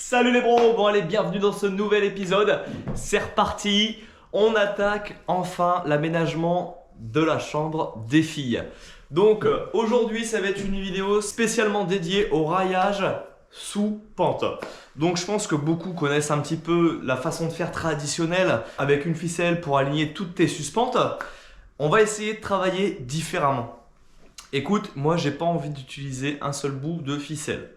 Salut les bros, bon allez, bienvenue dans ce nouvel épisode. C'est reparti, on attaque enfin l'aménagement de la chambre des filles. Donc aujourd'hui ça va être une vidéo spécialement dédiée au raillage sous pente. Donc je pense que beaucoup connaissent un petit peu la façon de faire traditionnelle avec une ficelle pour aligner toutes tes suspentes. On va essayer de travailler différemment. Écoute, moi j'ai pas envie d'utiliser un seul bout de ficelle.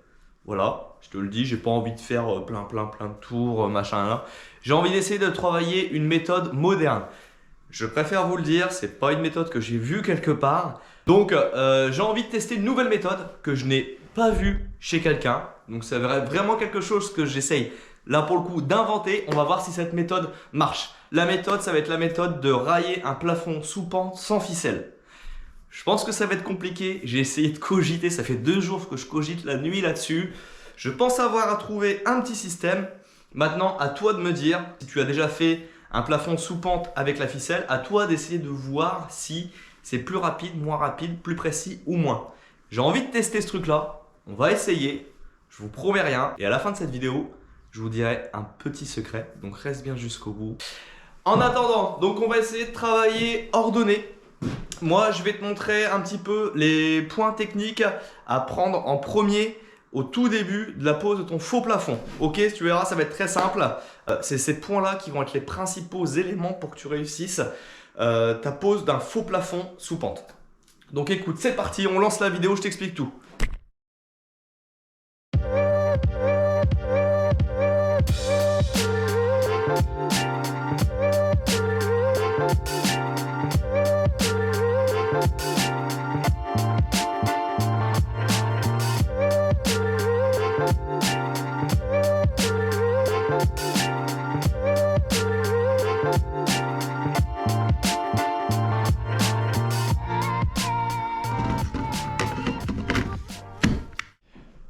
Voilà, je te le dis, j'ai pas envie de faire plein de tours, machin là. J'ai envie d'essayer de travailler une méthode moderne. Je préfère vous le dire, c'est pas une méthode que j'ai vue quelque part. Donc j'ai envie de tester une nouvelle méthode que je n'ai pas vue chez quelqu'un. Donc c'est vraiment quelque chose que j'essaye là pour le coup d'inventer. On va voir si cette méthode marche. La méthode, ça va être la méthode de railler un plafond sous pente sans ficelle. Je pense que ça va être compliqué, j'ai essayé de cogiter, ça fait 2 jours que je cogite la nuit là-dessus. Je pense avoir à trouver un petit système. Maintenant, à toi de me dire, si tu as déjà fait un plafond sous pente avec la ficelle, à toi d'essayer de voir si c'est plus rapide, moins rapide, plus précis ou moins. J'ai envie de tester ce truc-là, on va essayer, je vous promets rien. Et à la fin de cette vidéo, je vous dirai un petit secret, donc reste bien jusqu'au bout. En attendant, donc on va essayer de travailler ordonné. Moi, je vais te montrer un petit peu les points techniques à prendre en premier au tout début de la pose de ton faux plafond. Ok, tu verras, ça va être très simple. C'est ces points-là qui vont être les principaux éléments pour que tu réussisses ta pose d'un faux plafond sous pente. Donc écoute, c'est parti, on lance la vidéo, je t'explique tout.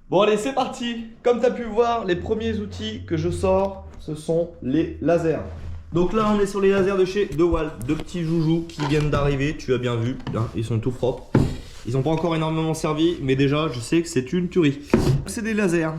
Bon allez, c'est parti. Comme tu as pu voir, les premiers outils que je sors, ce sont les lasers. Donc là, on est sur les lasers de chez DeWalt, deux petits joujoux qui viennent d'arriver, tu as bien vu, hein, ils sont tout propres. Ils n'ont pas encore énormément servi, mais déjà, je sais que c'est une tuerie. C'est des lasers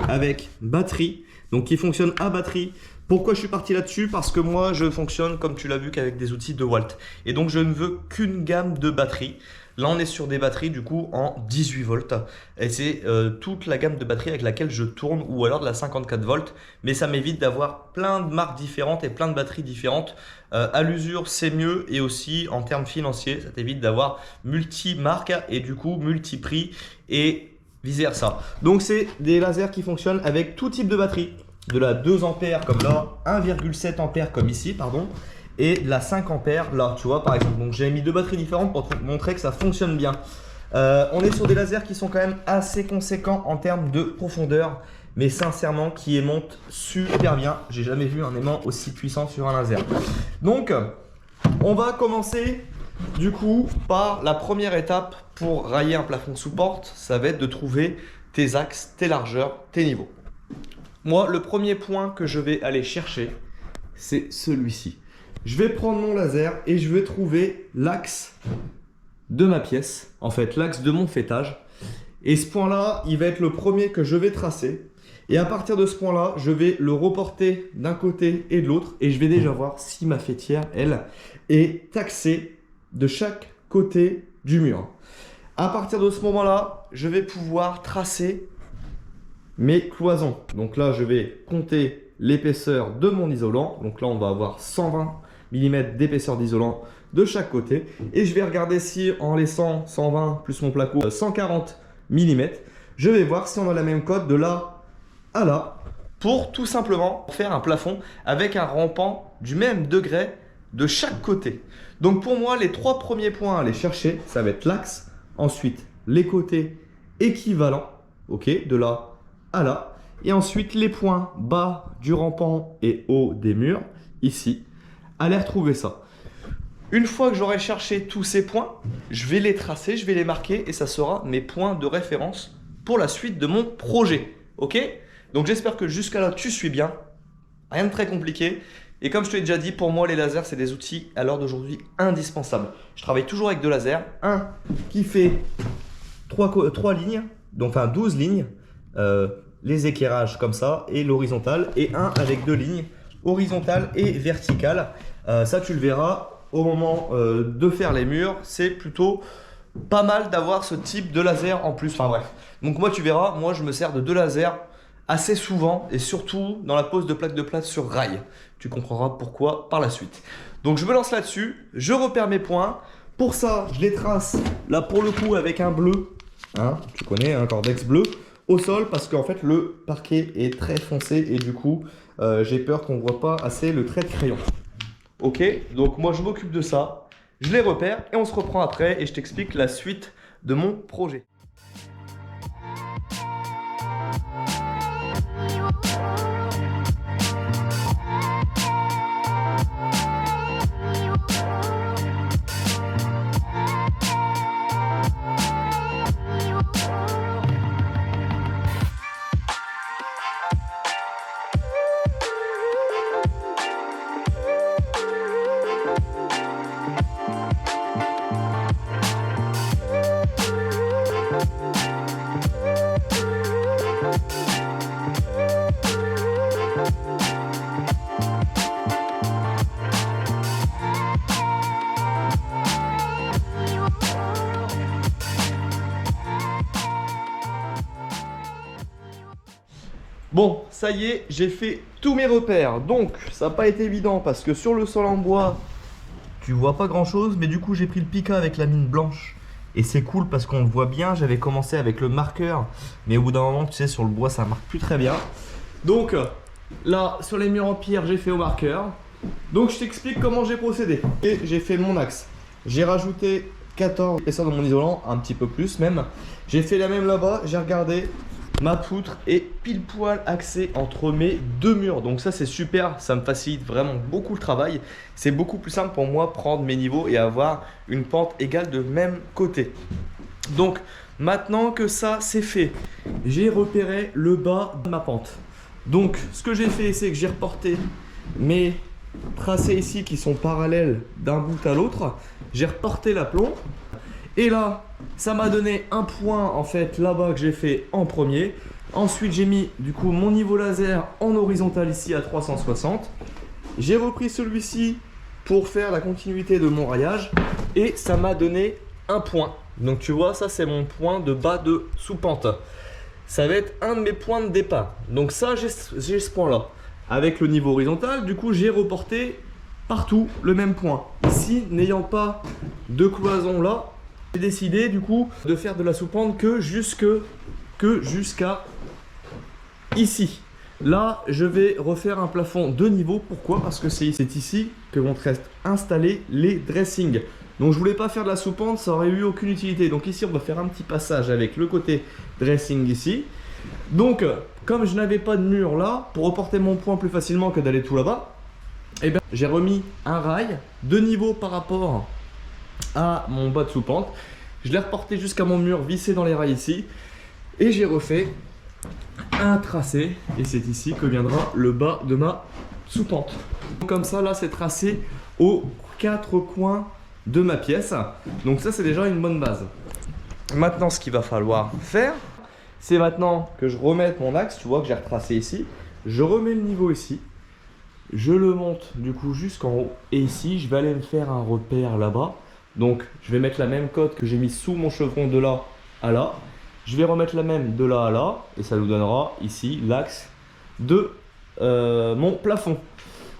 avec batterie, donc qui fonctionnent à batterie. Pourquoi je suis parti là-dessus? Parce que moi, je fonctionne, comme tu l'as vu, qu'avec des outils DeWalt. Et donc, je ne veux qu'une gamme de batteries. Là, on est sur des batteries du coup en 18 volts. Et c'est toute la gamme de batteries avec laquelle je tourne, ou alors de la 54 volts. Mais ça m'évite d'avoir plein de marques différentes et plein de batteries différentes. À l'usure, c'est mieux. Et aussi, en termes financiers, ça t'évite d'avoir multi-marques et du coup multi-prix et vice-versa. Donc, c'est des lasers qui fonctionnent avec tout type de batterie. De la 2 ampères comme là, 1,7 ampères comme ici, pardon, et de la 5 ampères là, tu vois, par exemple. Donc j'ai mis 2 batteries différentes pour te montrer que ça fonctionne bien. On est sur des lasers qui sont quand même assez conséquents en termes de profondeur, mais sincèrement qui aimantent super bien. J'ai jamais vu un aimant aussi puissant sur un laser. Donc on va commencer du coup par la première étape pour railler un plafond sous porte. Ça va être de trouver tes axes, tes largeurs, tes niveaux. Moi, le premier point que je vais aller chercher, c'est celui-ci. Je vais prendre mon laser et je vais trouver l'axe de ma pièce, en fait l'axe de mon faîtage. Et ce point-là, il va être le premier que je vais tracer. Et à partir de ce point-là, je vais le reporter d'un côté et de l'autre. Et je vais déjà voir si ma faîtière, elle, est taxée de chaque côté du mur. À partir de ce moment-là, je vais pouvoir tracer mes cloisons. Donc là, je vais compter l'épaisseur de mon isolant. Donc là, on va avoir 120 mm d'épaisseur d'isolant de chaque côté. Et je vais regarder si en laissant 120 plus mon placo 140 mm, je vais voir si on a la même cote de là à là. Pour tout simplement faire un plafond avec un rampant du même degré de chaque côté. Donc pour moi, les 3 premiers points à aller chercher, ça va être l'axe. Ensuite, les côtés équivalents. Ok, de là à là, et ensuite les points bas du rampant et haut des murs, ici, allez retrouver ça. Une fois que j'aurai cherché tous ces points, je vais les tracer, je vais les marquer, et ça sera mes points de référence pour la suite de mon projet. Ok? Donc j'espère que jusqu'à là, tu suis bien. Rien de très compliqué. Et comme je te l'ai déjà dit, pour moi, les lasers, c'est des outils à l'heure d'aujourd'hui indispensables. Je travaille toujours avec 2 lasers. Un qui fait 3 lignes, donc enfin 12 lignes. les équerrages comme ça et l'horizontale, et un avec 2 lignes, horizontale et verticale. Ça tu le verras au moment de faire les murs, c'est plutôt pas mal d'avoir ce type de laser en plus, enfin bref. Donc moi tu verras, moi je me sers de 2 lasers assez souvent et surtout dans la pose de plaques de plâtre sur rail. Tu comprendras pourquoi par la suite. Donc je me lance là-dessus, je repère mes points. Pour ça, je les trace là pour le coup avec un bleu, hein, tu connais, un cordex bleu, au sol parce qu'en fait le parquet est très foncé et du coup j'ai peur qu'on voit pas assez le trait de crayon. Ok, donc moi je m'occupe de ça, je les repère et on se reprend après et je t'explique la suite de mon projet. Bon, ça y est, j'ai fait tous mes repères. Donc, ça n'a pas été évident parce que sur le sol en bois, tu vois pas grand chose. Mais du coup, j'ai pris le Pica avec la mine blanche. Et c'est cool parce qu'on le voit bien. J'avais commencé avec le marqueur. Mais au bout d'un moment, tu sais, sur le bois, ça marque plus très bien. Donc, là, sur les murs en pierre, j'ai fait au marqueur. Donc, je t'explique comment j'ai procédé. Et j'ai fait mon axe. J'ai rajouté 14 épaisseurs dans mon isolant, un petit peu plus même. J'ai fait la même là-bas, j'ai regardé. Ma poutre est pile poil axée entre mes 2 murs. Donc ça c'est super, ça me facilite vraiment beaucoup le travail. C'est beaucoup plus simple pour moi prendre mes niveaux et avoir une pente égale de même côté. Donc maintenant que ça c'est fait, j'ai repéré le bas de ma pente. Donc ce que j'ai fait c'est que j'ai reporté mes tracés ici qui sont parallèles d'un bout à l'autre. J'ai reporté l'aplomb. Et là, ça m'a donné un point en fait là-bas que j'ai fait en premier. Ensuite, j'ai mis du coup mon niveau laser en horizontal ici à 360. J'ai repris celui-ci pour faire la continuité de mon raillage et ça m'a donné un point. Donc tu vois, ça c'est mon point de bas de sous-pente. Ça va être un de mes points de départ. Donc ça, j'ai ce point-là. Avec le niveau horizontal, du coup, j'ai reporté partout le même point. Ici, n'ayant pas de cloison là, j'ai décidé du coup de faire de la sous-pente que jusqu'à ici. Là, je vais refaire un plafond de niveau. Pourquoi? Parce que c'est ici que vont être installés les dressings. Donc je voulais pas faire de la sous-pente, ça aurait eu aucune utilité. Donc ici, on va faire un petit passage avec le côté dressing ici. Donc, comme je n'avais pas de mur là, pour reporter mon point plus facilement que d'aller tout là-bas, eh bien, j'ai remis un rail de niveau par rapport à mon bas de sous-pente. Je l'ai reporté jusqu'à mon mur vissé dans les rails ici et j'ai refait un tracé et c'est ici que viendra le bas de ma sous-pente. Comme ça là c'est tracé aux 4 coins de ma pièce. Donc ça c'est déjà une bonne base. Maintenant ce qu'il va falloir faire, c'est maintenant que je remette mon axe. Tu vois que j'ai retracé ici, je remets le niveau ici, je le monte du coup jusqu'en haut et ici je vais aller me faire un repère là-bas. Donc je vais mettre la même cote que j'ai mis sous mon chevron de là à là. Je vais remettre la même de là à là et ça nous donnera ici l'axe de mon plafond.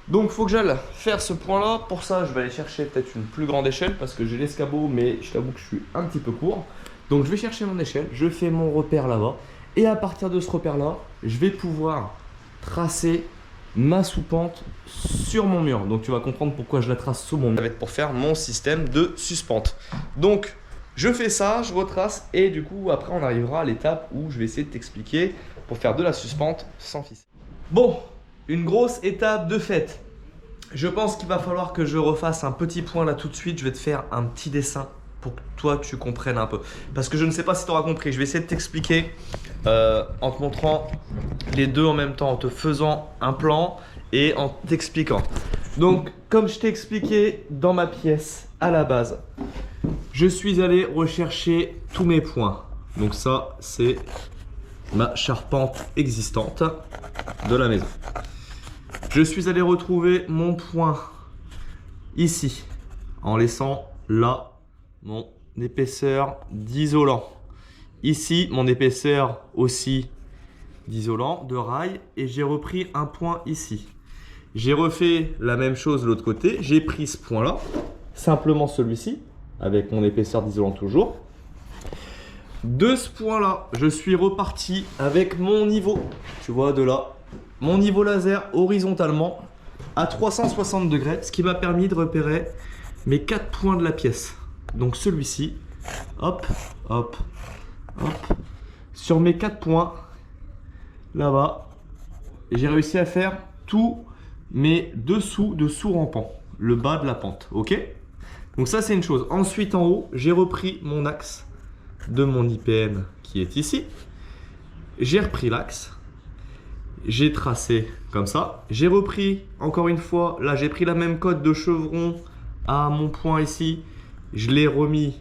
Donc il faut que j'aille faire ce point là. Pour ça je vais aller chercher peut-être une plus grande échelle parce que j'ai l'escabeau mais je t'avoue que je suis un petit peu court. Donc je vais chercher mon échelle, je fais mon repère là-bas et à partir de ce repère là je vais pouvoir tracer ma sous-pente sur mon mur. Donc tu vas comprendre pourquoi je la trace sous mon mur. Ça va être pour faire mon système de suspente. Donc je fais ça, je retrace et du coup après on arrivera à l'étape où je vais essayer de t'expliquer pour faire de la suspente sans ficelle. Bon, une grosse étape de fait. Je pense qu'il va falloir que je refasse un petit point là tout de suite. Je vais te faire un petit dessin pour que toi tu comprennes un peu. Parce que je ne sais pas si tu auras compris. Je vais essayer de t'expliquer en te montrant les deux en même temps, en te faisant un plan et en t'expliquant. Donc comme je t'ai expliqué dans ma pièce à la base, je suis allé rechercher tous mes points. Donc ça c'est ma charpente existante de la maison. Je suis allé retrouver mon point ici en laissant là mon épaisseur d'isolant. Ici, mon épaisseur aussi d'isolant, de rail, et j'ai repris un point ici. J'ai refait la même chose de l'autre côté. J'ai pris ce point-là, simplement celui-ci, avec mon épaisseur d'isolant toujours. De ce point-là, je suis reparti avec mon niveau, tu vois, de là, mon niveau laser horizontalement à 360 degrés, ce qui m'a permis de repérer mes 4 points de la pièce. Donc celui-ci, hop, hop, hop, sur mes 4 points, là-bas, j'ai réussi à faire tous mes dessous de sous-rampant, le bas de la pente, ok? Donc ça c'est une chose. Ensuite en haut, j'ai repris mon axe de mon IPN qui est ici. J'ai repris l'axe, j'ai tracé comme ça. J'ai repris encore une fois, là j'ai pris la même cote de chevron à mon point ici. Je l'ai remis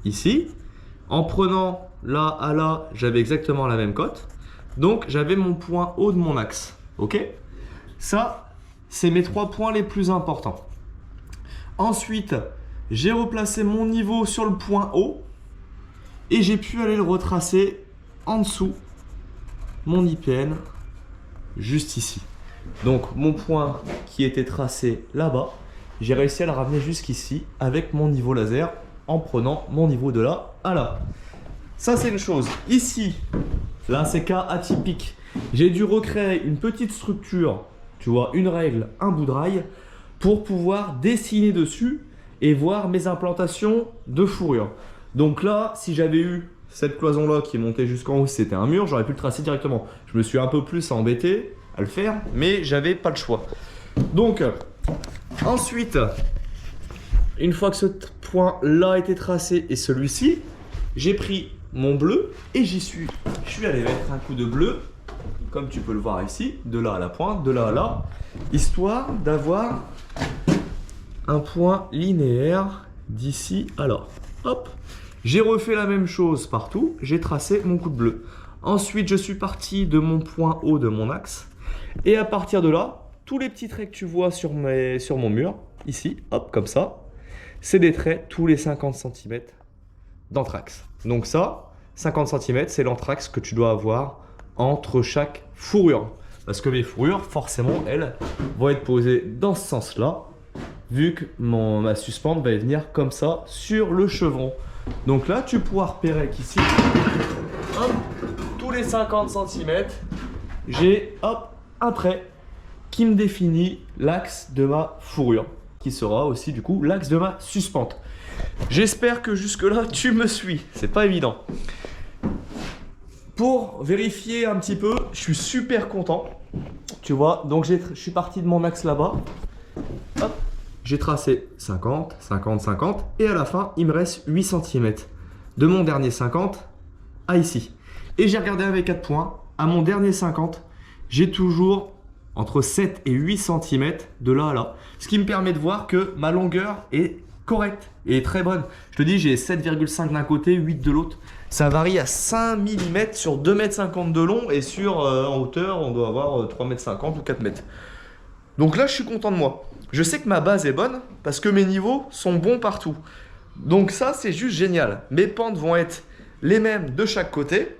ici. En prenant là à là, j'avais exactement la même cote. Donc j'avais mon point haut de mon axe. Ok? Ça, c'est mes 3 points les plus importants. Ensuite, j'ai replacé mon niveau sur le point haut et j'ai pu aller le retracer en dessous mon IPN juste ici. Donc mon point qui était tracé là-bas, j'ai réussi à le ramener jusqu'ici avec mon niveau laser en prenant mon niveau de là à là. Ça c'est une chose. Ici, là c'est cas atypique. J'ai dû recréer une petite structure, tu vois, une règle, un bout de rail, pour pouvoir dessiner dessus et voir mes implantations de fourrure. Donc là, si j'avais eu cette cloison-là qui montait jusqu'en haut, si c'était un mur, j'aurais pu le tracer directement. Je me suis un peu plus embêté à le faire, mais j'avais pas le choix. Donc, ensuite, une fois que ce point-là a été tracé et celui-ci, j'ai pris mon bleu et je suis allé mettre un coup de bleu, comme tu peux le voir ici, de là à la pointe, de là à là, histoire d'avoir un point linéaire d'ici à là. Hop. J'ai refait la même chose partout, j'ai tracé mon coup de bleu. Ensuite, je suis parti de mon point haut de mon axe. Et à partir de là, tous les petits traits que tu vois sur mon mur, ici, hop, comme ça, c'est des traits tous les 50 cm d'anthrax. Donc ça, 50 cm, c'est l'anthrax que tu dois avoir entre chaque fourrure. Parce que mes fourrures, forcément, elles vont être posées dans ce sens-là, vu que ma suspente va venir comme ça sur le chevron. Donc là, tu pourras repérer qu'ici, hop, tous les 50 cm, j'ai hop, un trait qui me définit l'axe de ma fourrure, qui sera aussi du coup l'axe de ma suspente. J'espère que jusque-là, tu me suis. C'est pas évident. Pour vérifier un petit peu, je suis super content. Tu vois, donc je suis parti de mon axe là-bas. Hop. J'ai tracé 50, 50, 50 et à la fin, il me reste 8 cm de mon dernier 50 à ici. Et j'ai regardé avec 4 points, à mon dernier 50, j'ai toujours entre 7 et 8 cm de là à là. Ce qui me permet de voir que ma longueur est correcte et très bonne. Je te dis, j'ai 7,5 d'un côté, 8 de l'autre. Ça varie à 5 mm sur 2,50 m de long et en hauteur, on doit avoir 3,50 m ou 4 m. Donc là, je suis content de moi. Je sais que ma base est bonne parce que mes niveaux sont bons partout. Donc ça, c'est juste génial. Mes pentes vont être les mêmes de chaque côté.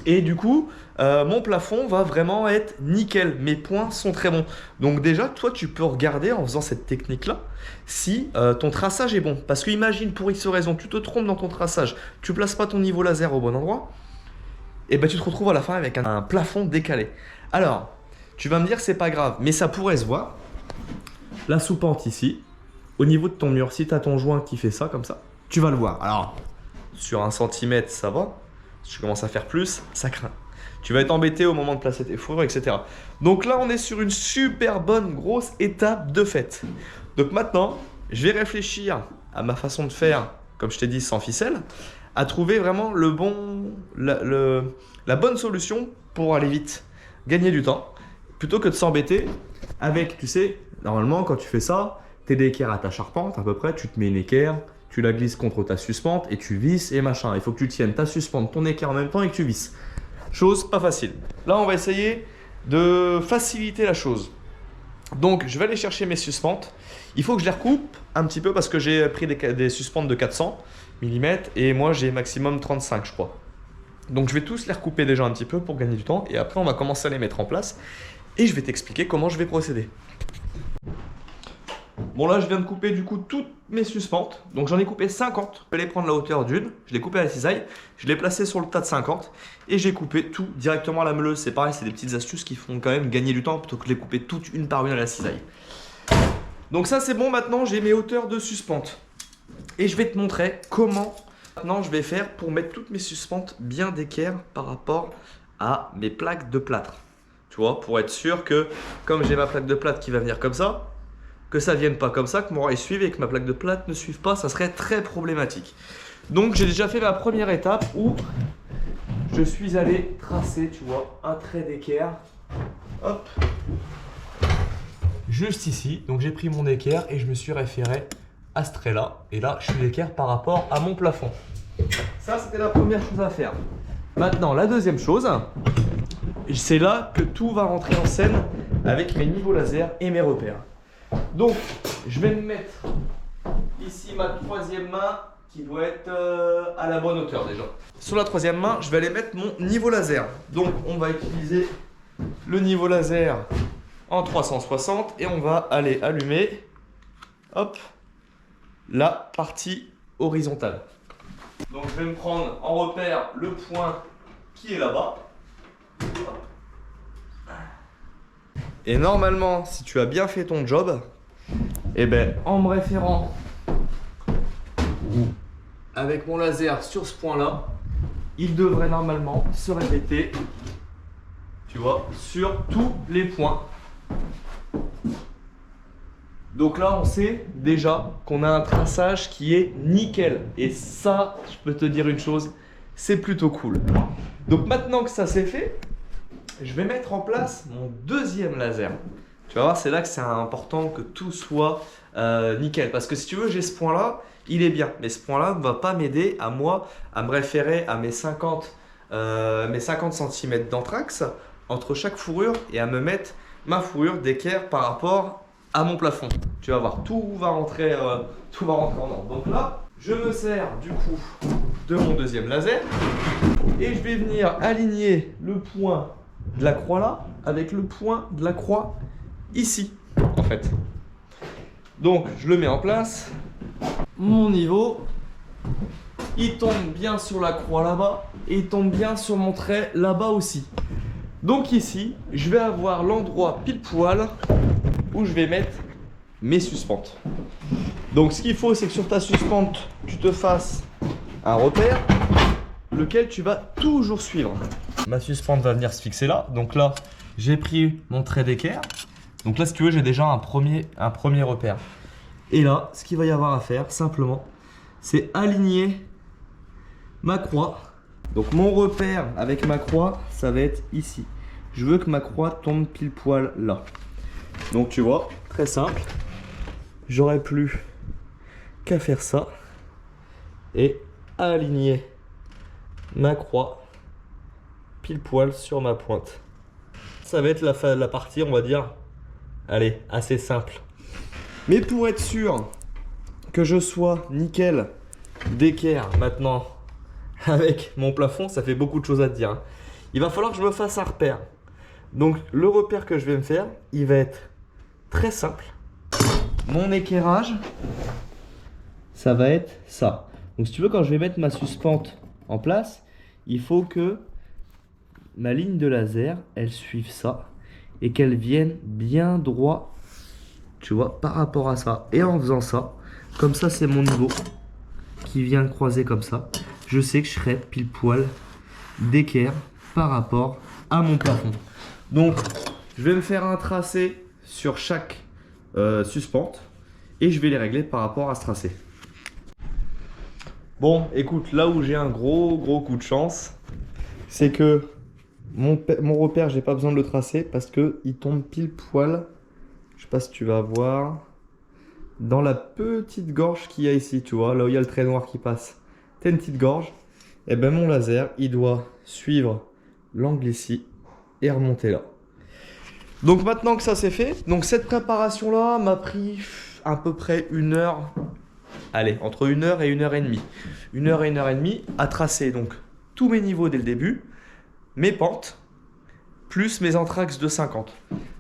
Et du coup, mon plafond va vraiment être nickel. Mes points sont très bons. Donc déjà, toi, tu peux regarder en faisant cette technique-là si ton traçage est bon. Parce que imagine, pour X raison, tu te trompes dans ton traçage, tu ne places pas ton niveau laser au bon endroit, et ben tu te retrouves à la fin avec un plafond décalé. Alors, tu vas me dire, c'est pas grave, mais ça pourrait se voir. La sous-pente ici, au niveau de ton mur, si tu as ton joint qui fait ça, comme ça, tu vas le voir. Alors, sur 1 cm, ça va. Si tu commences à faire plus, ça craint. Tu vas être embêté au moment de placer tes fourrures, etc. Donc là, on est sur une super bonne grosse étape de fait. Donc maintenant, je vais réfléchir à ma façon de faire, comme je t'ai dit, sans ficelle, à trouver vraiment la bonne solution pour aller vite, gagner du temps, plutôt que de s'embêter avec, tu sais, normalement, quand tu fais ça, tu es d'équerre à ta charpente, à peu près, tu te mets une équerre, tu la glisses contre ta suspente et tu visses et machin. Il faut que tu tiennes ta suspente, ton équerre en même temps et que tu visses. Chose pas facile. Là, on va essayer de faciliter la chose. Donc, je vais aller chercher mes suspentes. Il faut que je les recoupe un petit peu parce que j'ai pris des suspentes de 400 mm et moi, j'ai maximum 35, je crois. Donc, je vais tous les recouper déjà un petit peu pour gagner du temps et après, on va commencer à les mettre en place et je vais t'expliquer comment je vais procéder. Bon, là, je viens de couper du coup toutes mes suspentes. Donc, j'en ai coupé 50. Je vais les prendre la hauteur d'une. Je l'ai coupé à la cisaille. Je l'ai placé sur le tas de 50. Et j'ai coupé tout directement à la meuleuse. C'est pareil, c'est des petites astuces qui font quand même gagner du temps plutôt que de les couper toutes une par une à la cisaille. Donc, ça, c'est bon. Maintenant, j'ai mes hauteurs de suspentes. Et je vais te montrer comment maintenant je vais faire pour mettre toutes mes suspentes bien d'équerre par rapport à mes plaques de plâtre. Tu vois, pour être sûr que comme j'ai ma plaque de plâtre qui va venir comme ça, que ça vienne pas comme ça, que mon rail suive et que ma plaque de plâtre ne suive pas, ça serait très problématique. Donc j'ai déjà fait ma première étape où je suis allé tracer, tu vois, un trait d'équerre. Hop. Juste ici. Donc j'ai pris mon équerre et je me suis référé à ce trait-là. Et là, je suis l'équerre par rapport à mon plafond. Ça, c'était la première chose à faire. Maintenant, la deuxième chose, c'est là que tout va rentrer en scène avec mes niveaux laser et mes repères. Donc, je vais me mettre ici ma troisième main qui doit être à la bonne hauteur déjà. Sur la troisième main, je vais aller mettre mon niveau laser. Donc, on va utiliser le niveau laser en 360 et on va aller allumer, hop, la partie horizontale. Donc, je vais me prendre en repère le point qui est là-bas. Et normalement, si tu as bien fait ton job, eh ben, en me référant avec mon laser sur ce point-là, il devrait normalement se répéter, tu vois, sur tous les points. Donc là, on sait déjà qu'on a un traçage qui est nickel. Et ça, je peux te dire une chose, c'est plutôt cool. Donc maintenant que ça c'est fait, je vais mettre en place mon deuxième laser. Tu vas voir, c'est là que c'est important que tout soit nickel. Parce que si tu veux, j'ai ce point-là, il est bien. Mais ce point-là ne va pas m'aider à moi à me référer à mes 50 cm d'anthrax entre chaque fourrure et à me mettre ma fourrure d'équerre par rapport à mon plafond. Tu vas voir, tout va rentrer en ordre. Donc là, je me sers du coup de mon deuxième laser et je vais venir aligner le point de la croix là avec le point de la croix ici en fait. Donc je le mets en place, mon niveau il tombe bien sur la croix là-bas et il tombe bien sur mon trait là-bas aussi. Donc ici je vais avoir l'endroit pile poil où je vais mettre mes suspentes. Donc ce qu'il faut, c'est que sur ta suspente tu te fasses un repère lequel tu vas toujours suivre. Ma suspente va venir se fixer là. Donc là, j'ai pris mon trait d'équerre. Donc là, si tu veux, j'ai déjà un premier repère. Et là, ce qu'il va y avoir à faire, simplement, c'est aligner ma croix. Donc mon repère avec ma croix, ça va être ici. Je veux que ma croix tombe pile poil là. Donc tu vois, très simple. J'aurais plus qu'à faire ça et aligner ma croix pile poil sur ma pointe. Ça va être la partie, on va dire, allez, assez simple. Mais pour être sûr que je sois nickel d'équerre maintenant avec mon plafond, ça fait beaucoup de choses à te dire, hein. Il va falloir que je me fasse un repère. Donc le repère que je vais me faire, il va être très simple. Mon équerrage, ça va être ça. Donc si tu veux, quand je vais mettre ma suspente en place, il faut que ma ligne de laser, elle suive ça et qu'elle vienne bien droit, tu vois, par rapport à ça. Et en faisant ça, comme ça c'est mon niveau qui vient croiser comme ça, je sais que je serai pile poil d'équerre par rapport à mon plafond. Donc je vais me faire un tracé sur chaque suspente et je vais les régler par rapport à ce tracé. Bon, écoute, là où j'ai un gros coup de chance, c'est que mon repère, j'ai pas besoin de le tracer parce que il tombe pile poil, je sais pas si tu vas voir, dans la petite gorge qu'il y a ici, tu vois, là où il y a le trait noir qui passe. T'as une petite gorge, et ben mon laser, il doit suivre l'angle ici et remonter là. Donc maintenant que ça c'est fait, donc cette préparation là m'a pris à peu près 1 heure, allez, entre 1 heure et 1 heure et demie. 1 heure et 1 heure et demie à tracer donc tous mes niveaux dès le début, mes pentes, plus mes entraxes de 50.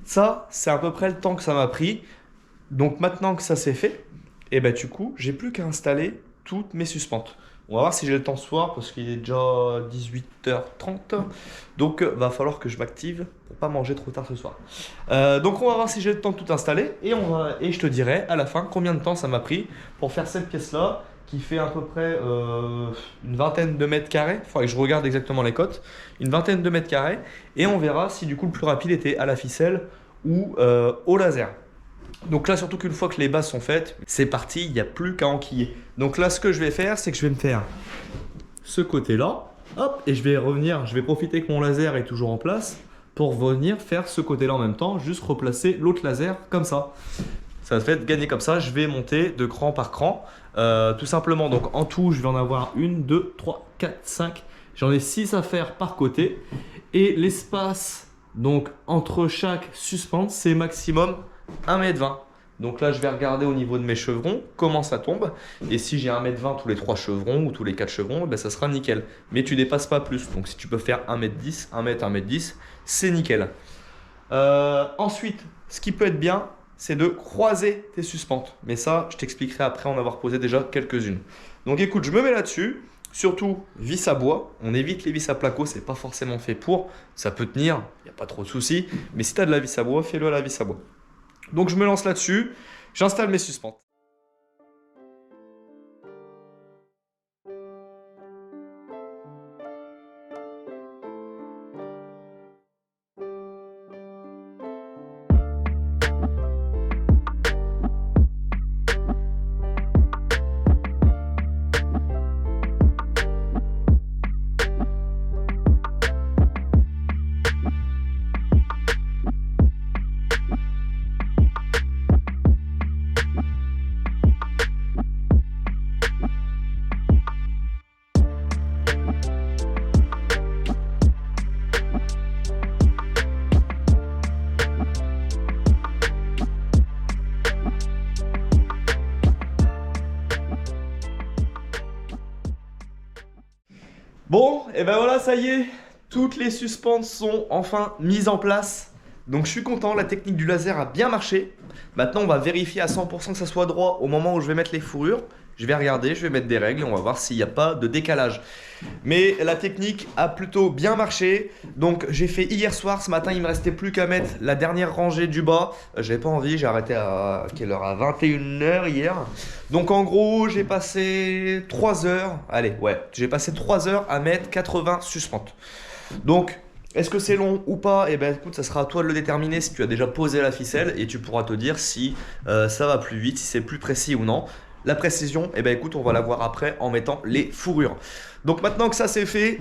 Ça, c'est à peu près le temps que ça m'a pris. Donc maintenant que ça c'est fait, et ben du coup, j'ai plus qu'à installer toutes mes suspentes. On va voir si j'ai le temps ce soir parce qu'il est déjà 18h30. Donc va falloir que je m'active pour pas manger trop tard ce soir. Donc on va voir si j'ai le temps de tout installer et je te dirai à la fin combien de temps ça m'a pris pour faire cette pièce là qui fait à peu près une vingtaine de mètres carrés. Il faudrait que je regarde exactement les cotes. Une vingtaine de mètres carrés et on verra si du coup le plus rapide était à la ficelle ou au laser. Donc là, surtout qu'une fois que les bases sont faites, c'est parti, il n'y a plus qu'à enquiller. Donc là, ce que je vais faire, c'est que je vais me faire ce côté-là, hop, et je vais revenir, je vais profiter que mon laser est toujours en place pour venir faire ce côté-là en même temps, juste replacer l'autre laser comme ça. Ça va fait gagner comme ça, je vais monter de cran par cran, tout simplement. Donc en tout, je vais en avoir 1, 2, 3, 4, 5, j'en ai 6 à faire par côté. Et l'espace donc entre chaque suspente, c'est maximum 1,20 m. Donc là, je vais regarder au niveau de mes chevrons comment ça tombe. Et si j'ai 1,20 m tous les 3 chevrons ou tous les 4 chevrons, ben ça sera nickel. Mais tu dépasses pas plus. Donc si tu peux faire 1,10 m, 1 m, 1,10 m, c'est nickel. Ensuite, ce qui peut être bien, c'est de croiser tes suspentes. Mais ça, je t'expliquerai après en avoir posé déjà quelques-unes. Donc écoute, je me mets là-dessus. Surtout, vis à bois. On évite les vis à placo, c'est pas forcément fait pour. Ça peut tenir, il n'y a pas trop de soucis. Mais si tu as de la vis à bois, fais-le à la vis à bois. Donc je me lance là-dessus, j'installe mes suspentes. Bon, et ben voilà, ça y est, toutes les suspentes sont enfin mises en place. Donc je suis content, la technique du laser a bien marché. Maintenant, on va vérifier à 100% que ça soit droit au moment où je vais mettre les fourrures. Je vais regarder, je vais mettre des règles et on va voir s'il n'y a pas de décalage. Mais la technique a plutôt bien marché. Donc j'ai fait hier soir, ce matin il me restait plus qu'à mettre la dernière rangée du bas. J'avais pas envie, j'ai arrêté à quelle heure? À 21 h hier. Donc en gros j'ai passé 3 heures. Allez, ouais, j'ai passé 3 heures à mettre 80 suspentes. Donc est-ce que c'est long ou pas? Eh ben écoute, ça sera à toi de le déterminer si tu as déjà posé la ficelle et tu pourras te dire si ça va plus vite, si c'est plus précis ou non. La précision, eh ben écoute, on va la voir après en mettant les fourrures. Donc maintenant que ça c'est fait,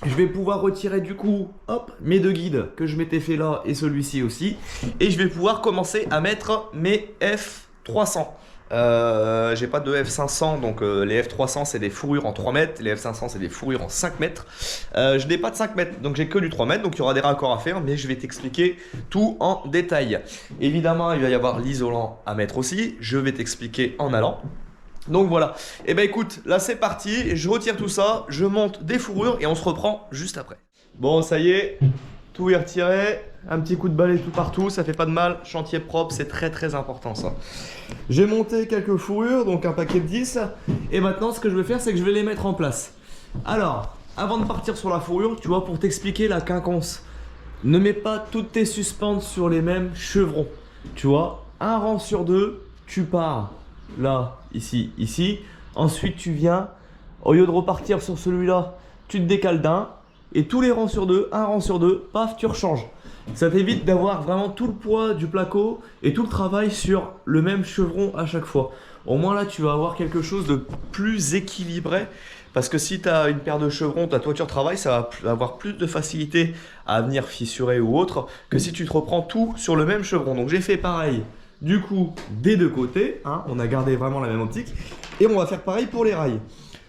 je vais pouvoir retirer du coup, hop, mes deux guides que je m'étais fait là et celui-ci aussi. Et je vais pouvoir commencer à mettre mes F300. J'ai pas de F500, donc les F300 c'est des fourrures en 3 mètres, les F500 c'est des fourrures en 5 mètres. Je n'ai pas de 5 mètres, donc j'ai que du 3 mètres, donc il y aura des raccords à faire, mais je vais t'expliquer tout en détail. Évidemment, il va y avoir l'isolant à mettre aussi, je vais t'expliquer en allant. Donc voilà, et ben écoute, là c'est parti, je retire tout ça, je monte des fourrures et on se reprend juste après. Bon, ça y est, tout est retiré, un petit coup de balai tout partout, ça fait pas de mal, chantier propre, c'est très important ça. J'ai monté quelques fourrures, donc un paquet de 10, et maintenant ce que je vais faire c'est que je vais les mettre en place. Alors, avant de partir sur la fourrure, tu vois, pour t'expliquer la quinconce, ne mets pas toutes tes suspentes sur les mêmes chevrons. Tu vois, un rang sur deux, tu pars là, ici, ici, ensuite tu viens, au lieu de repartir sur celui-là, tu te décales d'un, et tous les rangs sur deux, un rang sur deux, paf, tu rechanges. Ça t'évite d'avoir vraiment tout le poids du placo et tout le travail sur le même chevron à chaque fois. Au moins là, tu vas avoir quelque chose de plus équilibré. Parce que si tu as une paire de chevrons, ta toiture travail, ça va avoir plus de facilité à venir fissurer ou autre que si tu te reprends tout sur le même chevron. Donc j'ai fait pareil du coup des deux côtés, hein, on a gardé vraiment la même optique. Et on va faire pareil pour les rails.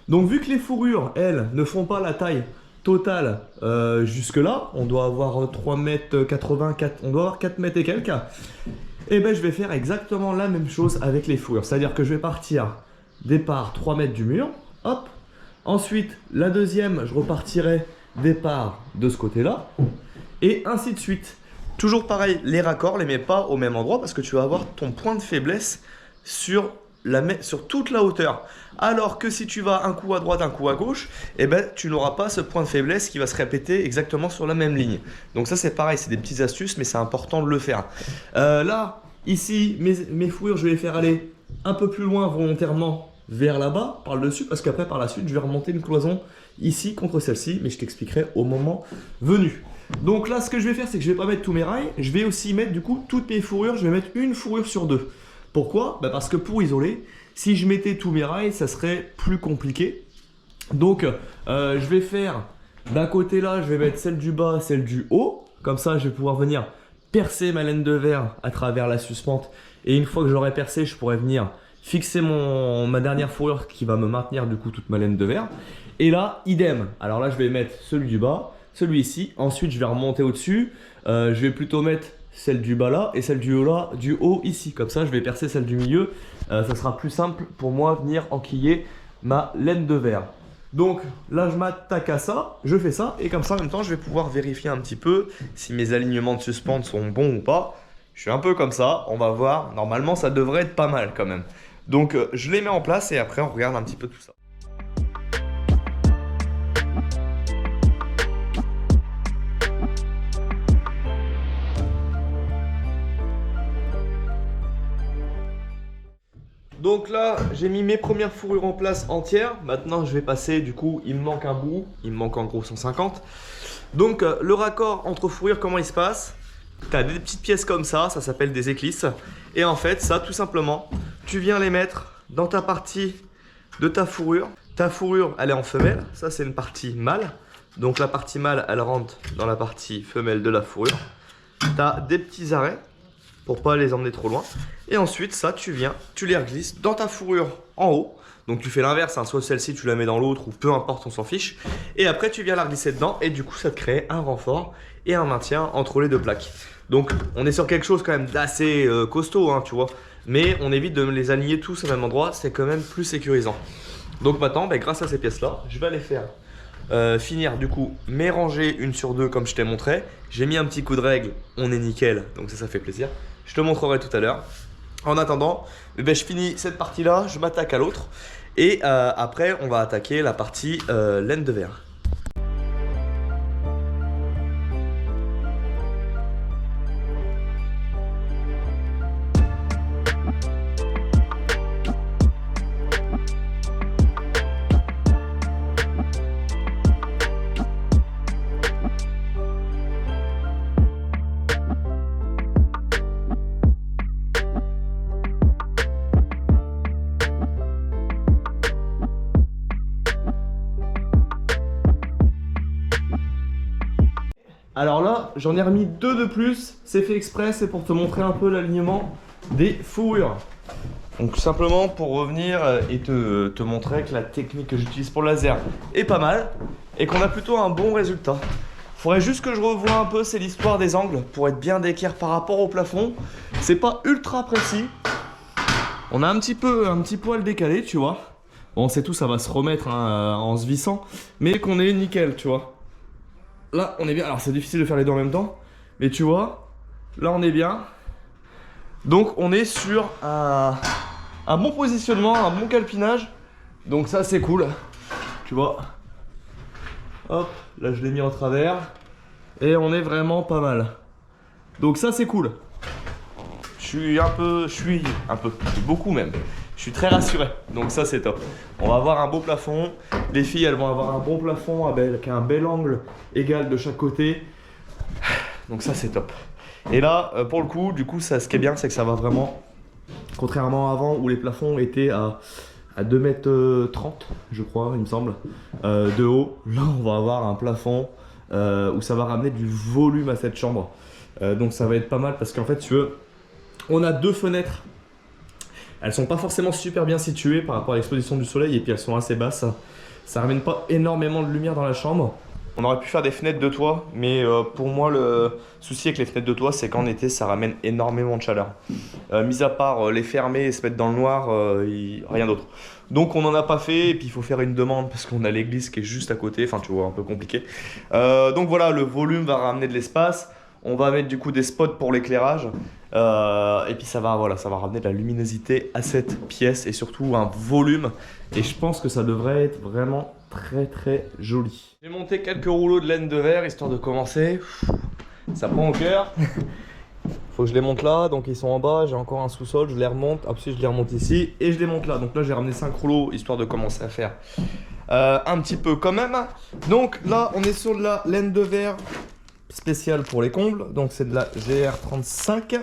Donc vu que les fourrures, elles, ne font pas la taille total jusque là, on doit avoir 3,80 m, on doit avoir 4 mètres et quelques. Et ben je vais faire exactement la même chose avec les fourrures. C'est-à-dire que je vais partir départ 3 mètres du mur, hop. Ensuite, la deuxième, je repartirai départ de ce côté-là. Et ainsi de suite. Toujours pareil, les raccords, les mets pas au même endroit parce que tu vas avoir ton point de faiblesse sur toute la hauteur. Alors que si tu vas un coup à droite, un coup à gauche, eh ben, tu n'auras pas ce point de faiblesse qui va se répéter exactement sur la même ligne. Donc ça c'est pareil, c'est des petites astuces, mais c'est important de le faire. Là, ici, mes fourrures, je vais les faire aller un peu plus loin volontairement vers là-bas, par le dessus, parce qu'après par la suite, je vais remonter une cloison ici contre celle-ci, mais je t'expliquerai au moment venu. Donc là, ce que je vais faire, c'est que je vais pas mettre tous mes rails, je vais aussi mettre du coup toutes mes fourrures, je vais mettre une fourrure sur deux. Pourquoi? Parce que pour isoler, si je mettais tous mes rails, ça serait plus compliqué. Donc, je vais faire d'un côté là, je vais mettre celle du bas, celle du haut. Comme ça, je vais pouvoir venir percer ma laine de verre à travers la suspente. Et une fois que j'aurai percé, je pourrai venir fixer ma dernière fourrure qui va me maintenir du coup toute ma laine de verre. Et là, idem. Alors là, je vais mettre celui du bas, celui ici. Ensuite, je vais remonter au-dessus. Je vais plutôt mettre celle du bas là et celle du haut là, du haut ici. Comme ça, je vais percer celle du milieu. Ça sera plus simple pour moi venir enquiller ma laine de verre. Donc là, je m'attaque à ça, je fais ça. Et comme ça, en même temps, je vais pouvoir vérifier un petit peu si mes alignements de suspente sont bons ou pas. Je suis un peu comme ça, on va voir. Normalement, ça devrait être pas mal quand même. Donc, je les mets en place et après, on regarde un petit peu tout ça. Donc là, j'ai mis mes premières fourrures en place entières. Maintenant, je vais passer, du coup, il me manque un bout. Il me manque en gros 150. Donc, le raccord entre fourrures, comment il se passe? Tu as des petites pièces comme ça s'appelle des éclisses. Et en fait, ça, tout simplement, tu viens les mettre dans ta partie de ta fourrure. Ta fourrure, elle est en femelle. Ça, c'est une partie mâle. Donc, la partie mâle, elle rentre dans la partie femelle de la fourrure. Tu as des petits arrêts pour pas les emmener trop loin. Et ensuite, ça, tu viens, tu les reglisses dans ta fourrure en haut. Donc, tu fais l'inverse, hein, soit celle-ci, tu la mets dans l'autre ou peu importe, on s'en fiche. Et après, tu viens la glisser dedans et du coup, ça te crée un renfort et un maintien entre les deux plaques. Donc, on est sur quelque chose quand même d'assez costaud, hein, tu vois. Mais on évite de les aligner tous au même endroit, c'est quand même plus sécurisant. Donc maintenant, grâce à ces pièces-là, je vais aller faire finir du coup mes rangées une sur deux comme je t'ai montré. J'ai mis un petit coup de règle, on est nickel, donc ça fait plaisir. Je te montrerai tout à l'heure. En attendant, je finis cette partie-là, je m'attaque à l'autre. Et après, on va attaquer la partie laine de verre. Alors là, j'en ai remis deux de plus, c'est fait exprès, c'est pour te montrer un peu l'alignement des fourrures. Donc simplement pour revenir et te montrer que la technique que j'utilise pour le laser est pas mal et qu'on a plutôt un bon résultat. Faudrait juste que je revoie un peu, c'est l'histoire des angles pour être bien d'équerre par rapport au plafond. C'est pas ultra précis. On a un petit poil décalé, tu vois. Bon, c'est tout, ça va se remettre hein, en se vissant, mais qu'on est nickel, tu vois. Là, on est bien. Alors, c'est difficile de faire les deux en même temps. Mais tu vois, là, on est bien. Donc, on est sur un bon positionnement, un bon calpinage. Donc, ça, c'est cool. Tu vois. Hop, là, je l'ai mis en travers. Et on est vraiment pas mal. Donc, ça, c'est cool. Je suis beaucoup même. Je suis très rassuré, donc ça c'est top. On va avoir un beau plafond. Les filles, elles vont avoir un bon plafond avec un bel angle égal de chaque côté. Donc ça c'est top. Et là, pour le coup, ce qui est bien, c'est que ça va vraiment, contrairement à avant où les plafonds étaient à 2,30 m, je crois, il me semble, de haut. Là, on va avoir un plafond où ça va ramener du volume à cette chambre. Donc ça va être pas mal parce qu'en fait, tu veux, on a deux fenêtres. Elles sont pas forcément super bien situées par rapport à l'exposition du soleil et puis elles sont assez basses. Ça ramène pas énormément de lumière dans la chambre. On aurait pu faire des fenêtres de toit, mais pour moi le souci avec les fenêtres de toit, c'est qu'en été ça ramène énormément de chaleur. Mis à part les fermer et se mettre dans le noir, rien d'autre. Donc on n'en a pas fait, et puis il faut faire une demande parce qu'on a l'église qui est juste à côté, enfin tu vois, un peu compliqué. Donc voilà, le volume va ramener de l'espace. On va mettre du coup des spots pour l'éclairage. Et puis ça va ramener de la luminosité à cette pièce et surtout un volume. Et je pense que ça devrait être vraiment très très joli. J'ai monté quelques rouleaux de laine de verre histoire de commencer. Ça prend au cœur. Faut que je les monte là, donc ils sont en bas, j'ai encore un sous-sol, je les remonte, ensuite je les remonte ici et je les monte là. Donc là j'ai ramené 5 rouleaux histoire de commencer à faire un petit peu quand même. Donc là on est sur de la laine de verre spéciale pour les combles, donc c'est de la GR35,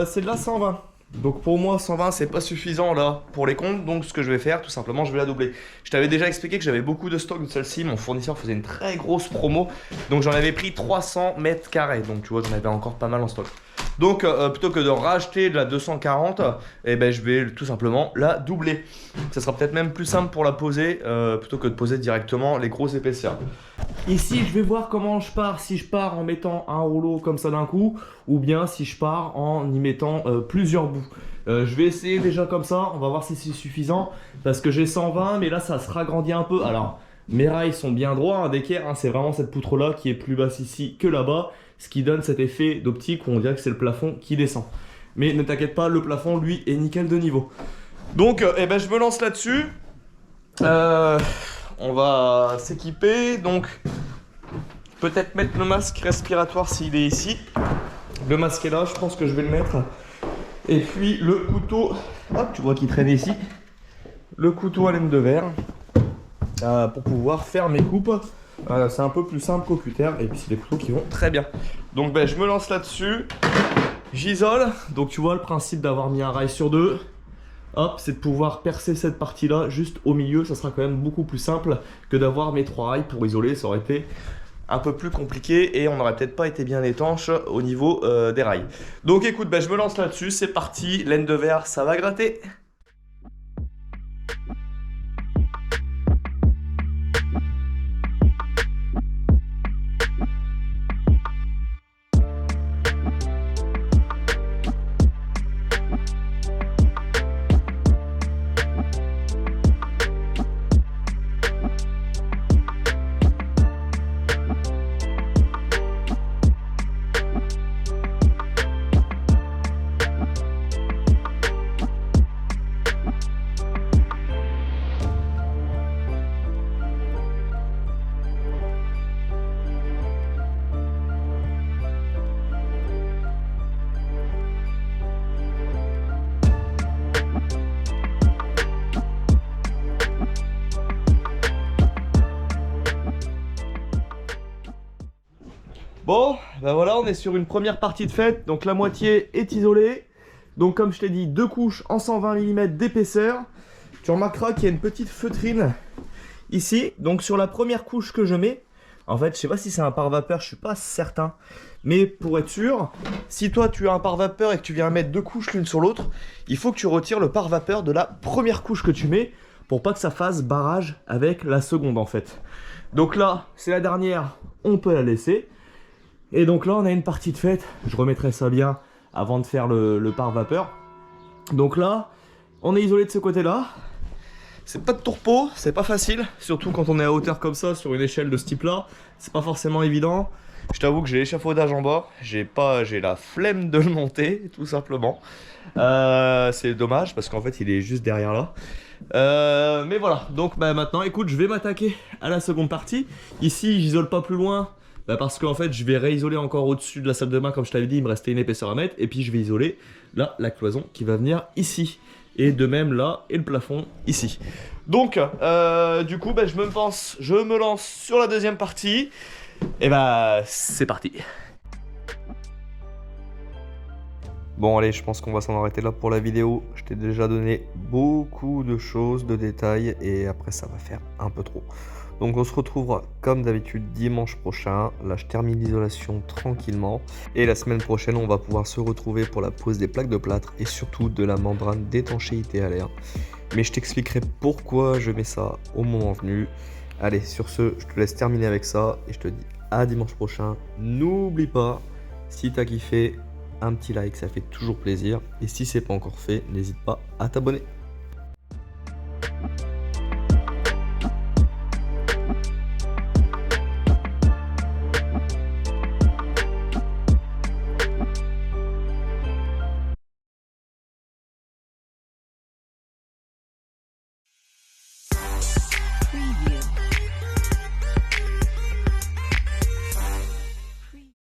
c'est de la 120. Donc pour moi 120 c'est pas suffisant là pour les combles, donc ce que je vais faire tout simplement je vais la doubler. Je t'avais déjà expliqué que j'avais beaucoup de stock de celle-ci, mon fournisseur faisait une très grosse promo, donc j'en avais pris 300 mètres carrés, donc tu vois j'en avais encore pas mal en stock. Donc plutôt que de racheter de la 240, eh ben, je vais tout simplement la doubler. Ça sera peut-être même plus simple pour la poser plutôt que de poser directement les grosses épaisseurs. Ici je vais voir comment je pars, si je pars en mettant un rouleau comme ça d'un coup ou bien si je pars en y mettant plusieurs bouts. Je vais essayer déjà comme ça, on va voir si c'est suffisant parce que j'ai 120 mais là ça se ragrandit un peu. Alors mes rails sont bien droits hein, d'équerre, hein, c'est vraiment cette poutre là qui est plus basse ici que là-bas, ce qui donne cet effet d'optique où on dirait que c'est le plafond qui descend. Mais ne t'inquiète pas, le plafond lui est nickel de niveau. Donc eh ben, je me lance là-dessus. On va s'équiper, donc peut-être mettre le masque respiratoire s'il est ici. Le masque est là, je pense que je vais le mettre. Et puis le couteau, hop, tu vois qu'il traîne ici. Le couteau à laine de verre pour pouvoir faire mes coupes. C'est un peu plus simple qu'au cutter et puis c'est des couteaux qui vont très bien. Donc ben, je me lance là-dessus. J'isole, donc tu vois le principe d'avoir mis un rail sur deux. Hop, c'est de pouvoir percer cette partie-là juste au milieu, ça sera quand même beaucoup plus simple que d'avoir mes 3 rails pour isoler, ça aurait été un peu plus compliqué et on n'aurait peut-être pas été bien étanche au niveau des rails. Donc écoute, ben, je me lance là-dessus, c'est parti, laine de verre, ça va gratter. Bon, ben voilà, on est sur une première partie de faite, donc la moitié est isolée. Donc comme je t'ai dit, 2 couches en 120 mm d'épaisseur. Tu remarqueras qu'il y a une petite feutrine ici. Donc sur la première couche que je mets, en fait, je sais pas si c'est un pare-vapeur, je suis pas certain. Mais pour être sûr, si toi tu as un pare-vapeur et que tu viens mettre 2 couches l'une sur l'autre, il faut que tu retires le pare-vapeur de la première couche que tu mets pour pas que ça fasse barrage avec la seconde en fait. Donc là, c'est la dernière, on peut la laisser. Et donc là on a une partie de faite, je remettrai ça bien avant de faire le pare-vapeur. Donc là, on est isolé de ce côté-là. C'est pas de tourpeau, c'est pas facile, surtout quand on est à hauteur comme ça, sur une échelle de ce type-là. C'est pas forcément évident. Je t'avoue que j'ai l'échafaudage en bas, j'ai la flemme de le monter, tout simplement. C'est dommage parce qu'en fait il est juste derrière là. Mais voilà, donc bah, maintenant écoute, je vais m'attaquer à la seconde partie. Ici j'isole pas plus loin. Bah parce qu'en fait je vais réisoler encore au-dessus de la salle de bain comme je t'avais dit, il me restait une épaisseur à mettre et puis je vais isoler là la cloison qui va venir ici et de même là et le plafond ici. Donc du coup bah, je me lance sur la deuxième partie et bah c'est parti. Bon allez, je pense qu'on va s'en arrêter là pour la vidéo. Je t'ai déjà donné beaucoup de choses, de détails et après ça va faire un peu trop. Donc on se retrouvera comme d'habitude dimanche prochain. Là je termine l'isolation tranquillement. Et la semaine prochaine on va pouvoir se retrouver pour la pose des plaques de plâtre et surtout de la membrane d'étanchéité à l'air. Mais je t'expliquerai pourquoi je mets ça au moment venu. Allez, sur ce, je te laisse terminer avec ça et je te dis à dimanche prochain. N'oublie pas, si t'as kiffé, un petit like, ça fait toujours plaisir. Et si c'est pas encore fait, n'hésite pas à t'abonner.